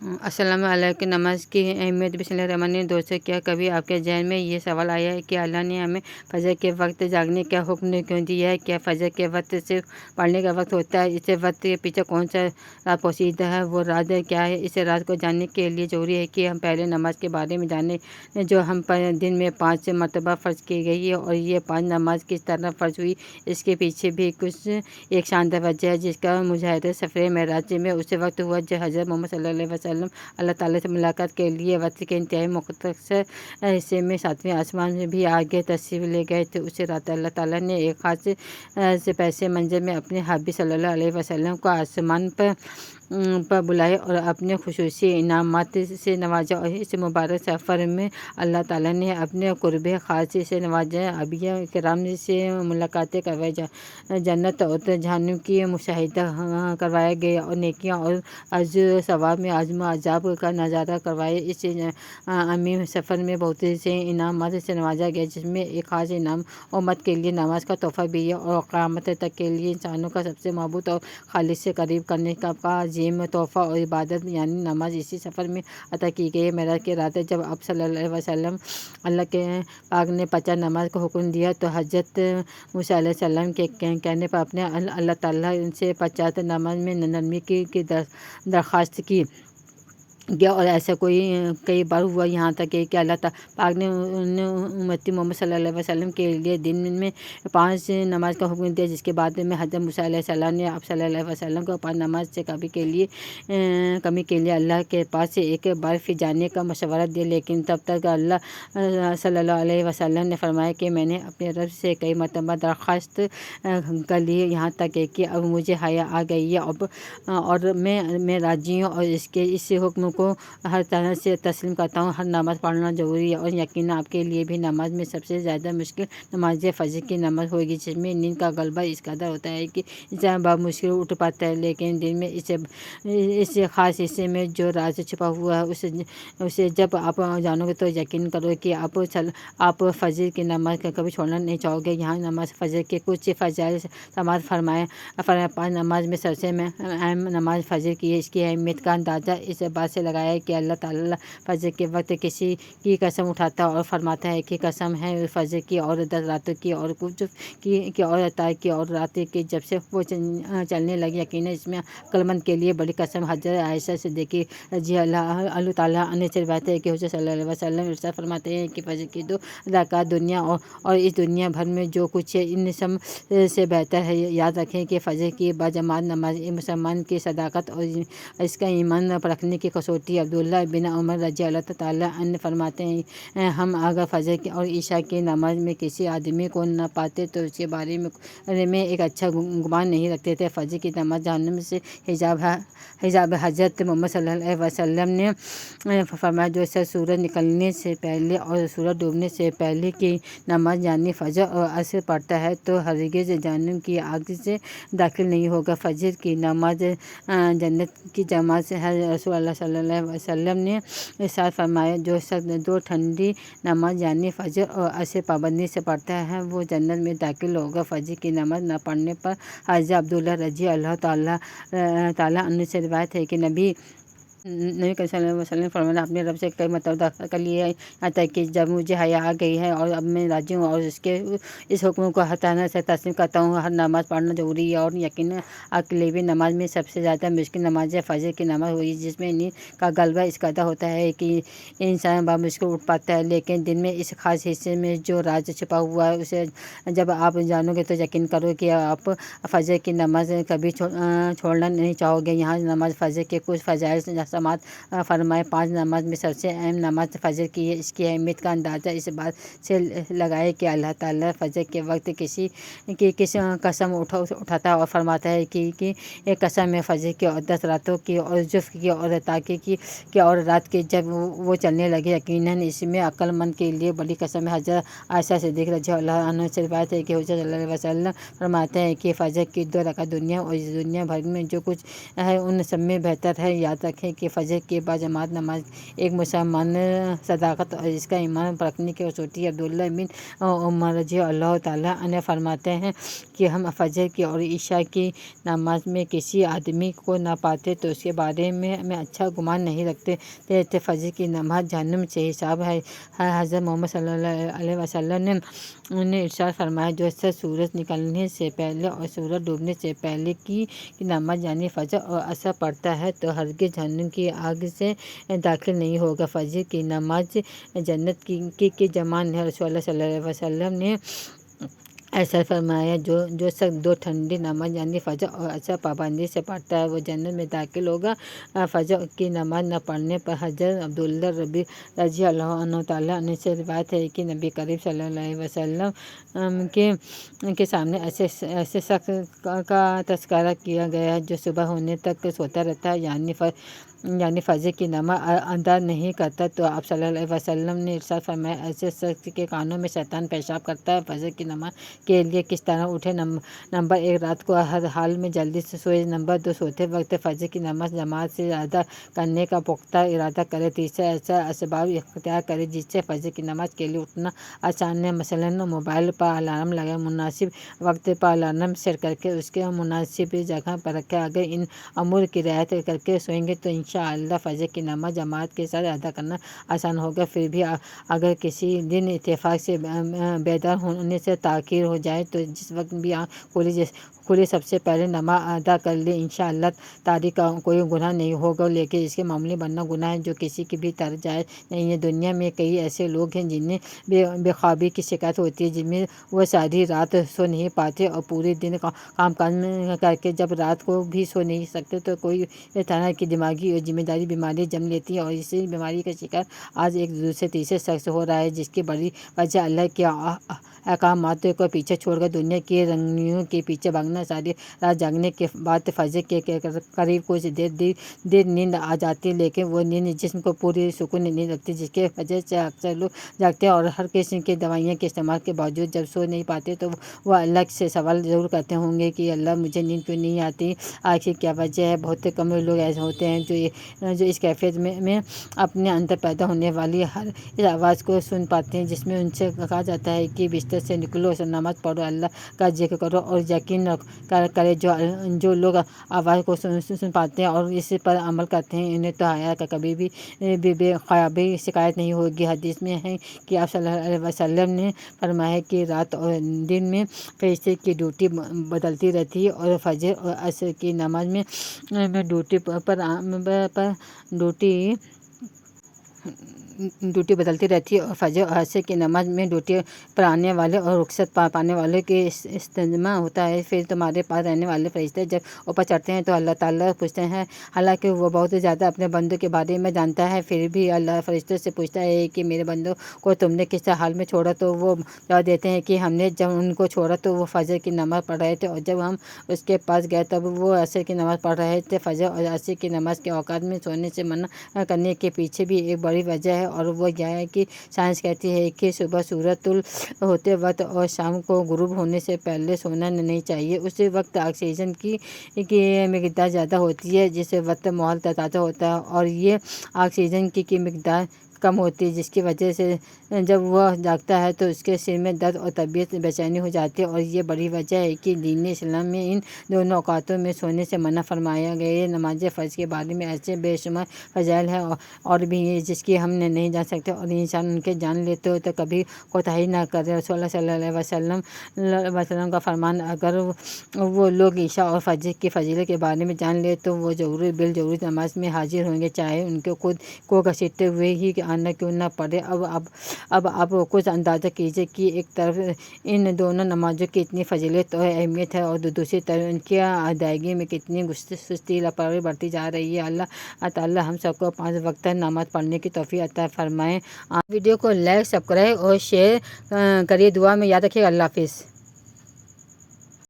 السلام علیکم۔ نماز کی اہمیت۔ بسم اللہ الرحمن الرحیم۔ دوستو، کیا کبھی آپ کے ذہن میں یہ سوال آیا ہے کہ اللہ نے ہمیں فجر کے وقت جاگنے کا حکم کیوں دیا ہے؟ کیا فجر کے وقت صرف پڑھنے کا وقت ہوتا ہے؟ اس وقت کے پیچھے کون سا راز پوشیدہ ہے؟ وہ راز کیا ہے؟ اس راز کو جاننے کے لیے ضروری ہے کہ ہم پہلے نماز کے بارے میں جانیں، جو ہم پر دن میں 5 مرتبہ فرض کی گئی ہے، اور یہ 5 نماز کس طرح فرض ہوئی۔ اس کے پیچھے بھی ایک شاندار وجہ ہے، جس کا مشاہدہ سفر معراج میں اس وقت ہوا جب حضرت محمد صلی اللہ علیہ وسلم اللہ تعالیٰ سے ملاقات کے لیے وقت کے انتہائی مختصر حصے میں 7ویں آسمان میں بھی آگے تشریف لے گئے تھے۔ اس رات اللہ تعالیٰ نے ایک خاص پس منظر میں اپنے حبیب صلی اللہ علیہ وسلم کو آسمان پر بلایا اور اپنے خصوصی انعامات سے نوازا، اور اس مبارک سفر میں اللہ تعالیٰ نے اپنے قرب خاص سے نوازا، انبیاء کرام سے ملاقاتیں کروائی، جنت اور جہنم کی مشاہدہ کروایا گیا، اور نیکیاں اور اجر و ثواب میں عزم و عذاب کا نظارہ کروایا۔ اس عظیم سفر میں بہت سے انعامات سے نوازا گیا، جس میں ایک خاص انعام امت کے لیے نماز کا تحفہ بھی ہے، اور قیامت تک کے لیے انسانوں کا سب سے محبوب اور خالق سے قریب کرنے کا عظیم تحفہ اور عبادت یعنی نماز اسی سفر میں عطا کی گئی ہے۔ معراج کی رات جب آپ صلی اللہ علیہ وسلم اللہ کے پاک نے 50 نماز کا حکم دیا تو حضرت موسیٰ علیہ السلام کے کہنے پر آپ نے اللہ تعالیٰ سے 50 نماز میں نرمی کی درخواست کی گیا، اور ایسا کئی بار ہوا، یہاں تک کہ اللہ پاک نے امتی محمد صلی اللہ علیہ وسلم کے لیے دن میں 5 نماز کا حکم دیا، جس کے بعد میں حضرت موسیٰ علیہ السلام نے آپ صلی اللہ علیہ وسلم کو 5 نماز سے کمی کے لیے اللہ کے پاس ایک بار پھر جانے کا مشورہ دیا، لیکن تب تک اللہ صلی اللہ علیہ وسلم نے فرمایا کہ میں نے اپنے رب سے کئی مرتبہ درخواست کر لی ہے، یہاں تک کہ اب مجھے حیا آ گئی ہے، اور میں راضی ہوں، اور اس حکم کو ہر طرح سے تسلیم کرتا ہوں۔ ہر نماز پڑھنا ضروری ہے، اور یقیناً آپ کے لیے بھی نماز میں سب سے زیادہ مشکل نماز فجر کی نماز ہوگی، جس میں نیند کا غلبہ اس قدر ہوتا ہے کہ انسان بمشکل اٹھ پاتا ہے، لیکن دن میں اس خاص حصے میں جو راز چھپا ہوا ہے اسے جب آپ جانو گے تو یقین کرو کہ آپ فجر کی نماز کبھی چھوڑنا نہیں چاہو گے۔ یہاں نماز فجر کے کچھ فضائل سماعت فرمائے۔ 5 نماز میں سب سے اہم نماز فجر کی ہے۔ اس کی اہمیت کا اندازہ اس بات سے لگایا ہے کہ اللہ تعالیٰ فجر کے وقت کسی کی قسم اٹھاتا ہے اور فرماتا ہے کہ قسم ہے فجر کی اور 10 راتوں کی اور کچھ کی اور عطا کی اور رات کی جب سے وہ چلنے لگی، یقیناً اس میں عقل مند کے لیے بڑی قسم۔ حضرت عائشہ صدیقہ رضی اللہ تعالیٰ عنہا سے روایت ہے کہ حضور صلی اللہ علیہ وسلم ارشاد فرماتے ہیں کہ فجر کی 2 رکعات دنیا اور اس دنیا بھر میں جو کچھ ہے ان سب سے بہتر ہے۔ یاد رکھیں کہ فجر کی باجماعت نماز مسلمان کی صداقت اور اس کا ایمان پرکھنے کی کسوٹی۔ عبداللہ بن عمر رضی اللہ تعالیٰ عنہ فرماتے ہیں، ہم اگر فجر اور عشاء کی نماز میں کسی آدمی کو نہ پاتے تو اس کے بارے میں ایک اچھا گمان نہیں رکھتے تھے۔ فجر کی نماز جہنم سے حجاب ہے۔ حضرت محمد صلی اللہ علیہ وسلم نے فرمایا، جو شخص سورج نکلنے سے پہلے اور سورج ڈوبنے سے پہلے کی نماز یعنی فجر اور عصر پڑھتا ہے تو ہرگز جہنم کی آگ سے داخل نہیں ہوگا۔ فجر کی نماز جنت کی جماعت سے ہے۔ رسول اللہ صلی اللہ علیہ وسلم نے ارشاد فرمایا، جو شخص 2 ٹھنڈی نماز یعنی فجر اور عصر پابندی سے پڑھتا ہے وہ جنت میں داخل ہوگا۔ فجر کی نماز نہ پڑھنے پر حضرت عبداللہ رضی اللہ تعالیٰ عنہ سے روایت ہے کہ نبی صلی اللہ علیہ وسلم نے فرمایا، اپنے رب سے کئی مرتبہ درخواست کر لی ہے، یہاں تک کہ جب مجھے حیا آ گئی ہے اور اب میں راضی ہوں اور اس حکم کو ہر طرح سے تسلیم کرتا ہوں۔ ہر نماز پڑھنا ضروری ہے، اور یقیناً آپ کے لیے بھی نماز میں سب سے زیادہ مشکل نماز فجر کی نماز ہوئی، جس میں نیند کا غلبہ اس قدر ہوتا ہے کہ انسان بمشکل اٹھ پاتا ہے، لیکن دن میں اس خاص حصے میں جو راز چھپا ہوا ہے اسے جب آپ جانو گے تو یقین کرو کہ آپ فجر کی نماز کبھی چھوڑنا نہیں چاہو گے۔ یہاں نماز فجر کے کچھ فضائل سماعت فرمائے۔ 5 نماز میں سب سے اہم نماز فجر کی ہے۔ اس کی اہمیت کا اندازہ اس بات سے لگائے کہ اللہ تعالیٰ فجر کے وقت کسی کی قسم اٹھاتا ہے اور فرماتا ہے کہ قسم ہے فجر کی اور 10 راتوں کی اور جفت کی اور عطا کی اور رات کی جب وہ چلنے لگے، یقیناً اس میں عقل مند کے لیے بڑی قسم ہے۔ حضرت عائشہ صدیقہ رضی اللہ عنہا سے روایت ہے کہ حضور صلی اللہ علیہ وسلم فرماتے ہیں کہ فجر کی 2 رکعات دنیا اور اس دنیا بھر میں جو کچھ ہے ان سب میں بہتر ہے۔ یاد رکھیں کہ کہ فجر کی باجماعت نماز ایک مسلمان صداقت اور اس کا ایمان پرکھنے کی ہوتی ہے۔ عبداللہ بن عمر رضی اللہ تعالیٰ عنہ فرماتے ہیں کہ ہم فجر کی اور عشاء کی نماز میں کسی آدمی کو نہ پاتے تو اس کے بارے میں اچھا گمان نہیں رکھتے تھے۔ فجر کی نماز جہنم سے حساب ہے۔ حضرت محمد صلی اللہ علیہ وسلم نے ارشاد فرمایا، جو شخص سورج نکلنے سے پہلے اور سورج ڈوبنے سے پہلے کی نماز یعنی فجر اور عصر پڑھتا ہے تو ہرگز جہنم کی آگ سے داخل نہیں ہوگا۔ فجر کی نماز جنت کی ضمان ہے۔ رسول اللہ صلی اللہ علیہ وسلم نے ایسا فرمایا، جو شخص دو ٹھنڈی نماز یعنی فجر اور عصر پابندی سے پڑھتا ہے وہ جنت میں داخل ہوگا۔ فجر کی نماز نہ پڑھنے پر حضرت عبداللہ رضی اللہ عنہ تعالیٰ عنہ سے روایت ہے کہ نبی کریم صلی اللہ علیہ وسلم کے سامنے ایسے شخص کا تذکرہ کیا گیا جو صبح ہونے تک سوتا رہتا ہے یعنی فجر کی نماز ادا نہیں کرتا، تو آپ صلی اللہ علیہ وسلم نے ارشاد فرمایا، ایسے شخص کے کانوں میں شیطان پیشاب کرتا ہے۔ فجر کی نماز کے لیے کس طرح اٹھے؟ نمبر 1، رات کو ہر حال میں جلدی سے سوئے۔ نمبر 2، سوتے وقت فجر کی نماز جماعت سے ادا کرنے کا پختہ ارادہ کرے۔ تیسرا، ایسا اسباب اختیار کرے جس سے فجر کی نماز کے لیے اٹھنا آسان ہے، مثلاً موبائل پر الارم لگائے، مناسب وقت پر الارم سیٹ کر کے اس کے مناسب جگہ پر رکھے۔ اگر ان امور کی رعایت کر کے سوئیں گے تو انشاءاللہ فجر کی نماز جماعت کے ساتھ ادا کرنا آسان ہوگا۔ پھر بھی اگر کسی دن اتفاق سے بیدار ہونے سے تاخیر ہو جائے تو جس وقت بھی آنکھ کھلی سب سے پہلے نماز ادا کر لے، انشاءاللہ تعالیٰ کا کوئی گناہ نہیں ہوگا، لیکن اس کے معمولی بننا گناہ ہے جو کسی کی بھی طرح جائز نہیں ہے۔ دنیا میں کئی ایسے لوگ ہیں جنہیں بے خوابی کی شکایت ہوتی ہے، جن میں وہ ساری رات سو نہیں پاتے اور پورے دن کام کاج کر کے جب رات کو بھی سو نہیں سکتے تو کوئی طرح کی دماغی اور ذمہ داری بیماری جم لیتی ہے اور اسی بیماری کا شکار آج ایک دوسرے تیسرے شخص ہو رہا ہے، جس کی بڑی وجہ اللہ کے احکامات کو پیچھے چھوڑ کر دنیا کی رنگینیوں کے پیچھے بھاگنا۔ ساری رات جاگنے کے بعد فجر کے قریب کچھ دیر نیند آ جاتی ہے، لیکن وہ نیند جسم کو پوری سکون نہیں رکھتی، جس کی وجہ سے اکثر لوگ جاگتے ہیں اور ہر قسم کی دوائیوں کے استعمال کے باوجود جب سو نہیں پاتے تو وہ اللہ سے سوال ضرور کرتے ہوں گے کہ اللہ مجھے نیند کیوں نہیں آتی، آخر کیا وجہ ہے۔ بہت کم لوگ ایسے ہوتے ہیں جو اس کیفیت میں اپنے اندر پیدا ہونے والی ہر اس آواز کو سن پاتے ہیں جس میں ان سے کہا جاتا ہے کہ بستر سے نکلو، نماز پڑھو، اللہ کا ذکر کرو اور یقین کرے جو لوگ آواز کو سن پاتے ہیں اور اس پر عمل کرتے ہیں انہیں تو حیا کا کبھی بھی بے خوابی شکایت نہیں ہوگی۔ حدیث میں ہے کہ آپ صلی اللہ علیہ وسلم نے فرمایا کہ رات اور دن میں فرشتے کی ڈیوٹی بدلتی رہتی ہے اور فجر اور عصر کی نماز میں ڈیوٹی بدلتی رہتی ہے اور فجر اور عصر کی نماز میں ڈیوٹی پر آنے والے اور رخصت پانے والے کے اجتماع ہوتا ہے۔ پھر تمہارے پاس رہنے والے فرشتے جب اوپر چڑھتے ہیں تو اللہ تعالیٰ پوچھتے ہیں، حالانکہ وہ بہت زیادہ اپنے بندوں کے بارے میں جانتا ہے، پھر بھی اللہ فرشتوں سے پوچھتا ہے کہ میرے بندوں کو تم نے کس حال میں چھوڑا؟ تو وہ جواب دیتے ہیں کہ ہم نے جب ان کو چھوڑا تو وہ فجر کی نماز پڑھ رہے تھے اور جب ہم اس کے پاس گئے تب وہ عصر کی نماز پڑھ رہے تھے۔ فجر اور عصر کی نماز کے اوقات میں سونے سے منع کرنے کے پیچھے بھی ایک بڑی وجہ ہے اور وہ یہ ہے کہ سائنس کہتی ہے کہ صبح سورج طلوع ہوتے وقت اور شام کو غروب ہونے سے پہلے سونا نہیں چاہیے۔ اس وقت آکسیجن کی مقدار زیادہ ہوتی ہے، جس وقت ماحول تازہ ہوتا ہے اور یہ آکسیجن کی مقدار کم ہوتی ہے، جس کی وجہ سے جب وہ جاگتا ہے تو اس کے سر میں درد اور طبیعت بے چینی ہو جاتی ہے اور یہ بڑی وجہ ہے کہ دین اسلام میں ان دونوں اوقاتوں میں سونے سے منع فرمایا گیا ہے۔ نماز فرض کے بارے میں ایسے بے شمار فضائل ہیں اور بھی ہیں جس کی ہم نہیں جان سکتے، اور انسان ان کے جان لیتے ہو تو کبھی کوتاہی نہ کرے۔ رسول اللہ صلی اللہ علیہ وسلم کا فرمان، اگر وہ لوگ عشاء اور فجر کی فضیلت کے بارے میں جان لے تو وہ بالضرور نماز میں حاضر ہوں گے، چاہے ان کو خود کو گھسیٹتے ہوئے ہی آنا کیوں نہ پڑے۔ اب آپ کچھ اندازہ کیجیے کہ ایک طرف ان دونوں نمازوں کی اتنی فضیلت اور اہمیت ہے اور دوسری طرف ان کی ادائیگی میں کتنی سستی لاپرواہی بڑھتی جا رہی ہے۔ اللہ تعالیٰ ہم سب کو 5 وقت نماز پڑھنے کی توفیق عطا فرمائے۔ ویڈیو کو لائک، سبسکرائب اور شیئر کریے، دعا میں یاد رکھیے۔ اللہ حافظ۔